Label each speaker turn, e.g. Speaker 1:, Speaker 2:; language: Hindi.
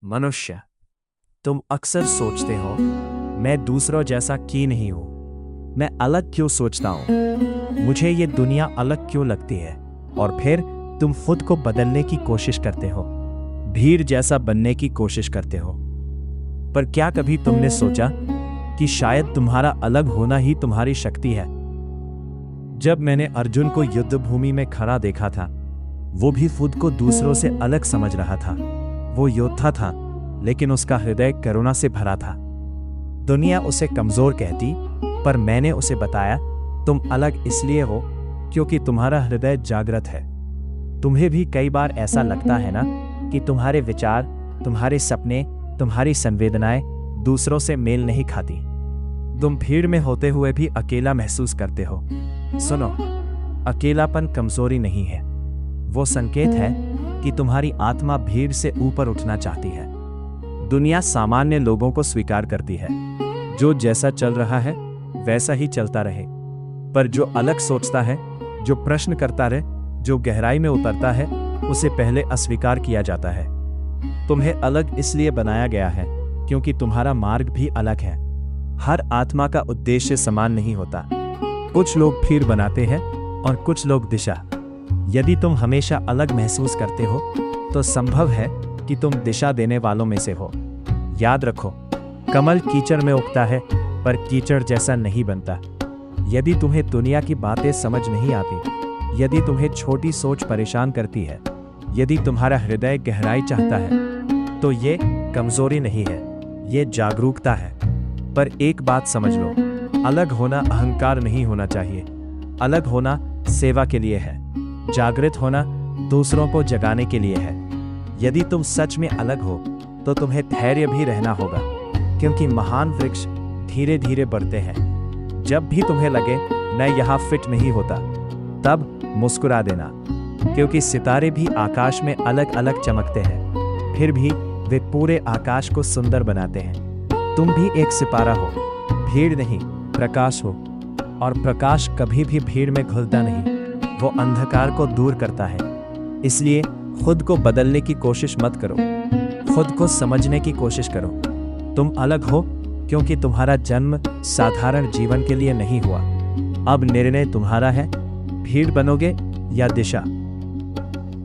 Speaker 1: मनुष्य, तुम अक्सर सोचते हो, मैं दूसरों जैसा क्यों नहीं हूं? मैं अलग क्यों सोचता हूं? मुझे ये दुनिया अलग क्यों लगती है? और फिर तुम खुद को बदलने की कोशिश करते हो, भीड़ जैसा बनने की कोशिश करते हो। पर क्या कभी तुमने सोचा कि शायद तुम्हारा अलग होना ही तुम्हारी शक्ति है? जब मैंने अर्जुन को युद्ध भूमि में खड़ा देखा था, वो भी खुद को दूसरों से अलग समझ रहा था। वो योद्धा था, लेकिन उसका हृदय करुणा से भरा था। दुनिया उसे कमजोर कहती, पर मैंने उसे बताया, तुम अलग इसलिए हो क्योंकि तुम्हारा हृदय जागृत है। तुम्हें भी कई बार ऐसा लगता है ना कि तुम्हारे विचार, तुम्हारे सपने, तुम्हारी संवेदनाएं दूसरों से मेल नहीं खाती। तुम भीड़ में होते हुए भी अकेला महसूस करते हो। सुनो, अकेलापन कमजोरी नहीं है, वो संकेत है कि तुम्हारी आत्मा भीड़ से ऊपर उठना चाहती है। दुनिया सामान्य लोगों को स्वीकार करती है, जो जैसा चल रहा है वैसा ही चलता रहे। पर जो अलग सोचता है, जो प्रश्न करता रहे, जो गहराई में उतरता है, उसे पहले अस्वीकार किया जाता है। तुम्हें अलग इसलिए बनाया गया है क्योंकि तुम्हारा मार्ग भी अलग है। हर आत्मा का उद्देश्य समान नहीं होता। कुछ लोग भीड़ बनाते हैं और कुछ लोग दिशा। यदि तुम हमेशा अलग महसूस करते हो, तो संभव है कि तुम दिशा देने वालों में से हो। याद रखो, कमल कीचड़ में उगता है, पर कीचड़ जैसा नहीं बनता। यदि तुम्हें दुनिया की बातें समझ नहीं आती, यदि तुम्हें छोटी सोच परेशान करती है, यदि तुम्हारा हृदय गहराई चाहता है, तो ये कमजोरी नहीं है, ये जागरूकता है। पर एक बात समझ लो, अलग होना अहंकार नहीं होना चाहिए। अलग होना सेवा के लिए है, जागृत होना दूसरों को जगाने के लिए है। यदि तुम सच में अलग हो, तो तुम्हें धैर्य भी रहना होगा, क्योंकि महान वृक्ष धीरे धीरे बढ़ते हैं। जब भी तुम्हें लगे मैं यहाँ फिट नहीं होता, तब मुस्कुरा देना, क्योंकि सितारे भी आकाश में अलग अलग चमकते हैं, फिर भी वे पूरे आकाश को सुंदर बनाते हैं। तुम भी एक सितारा हो, भीड़ नहीं, प्रकाश हो। और प्रकाश कभी भी भीड़ में घुलता नहीं, वो अंधकार को दूर करता है। इसलिए खुद को बदलने की कोशिश मत करो, खुद को समझने की कोशिश करो। तुम अलग हो क्योंकि तुम्हारा जन्म साधारण जीवन के लिए नहीं हुआ। अब निर्णय तुम्हारा है, भीड़ बनोगे या दिशा।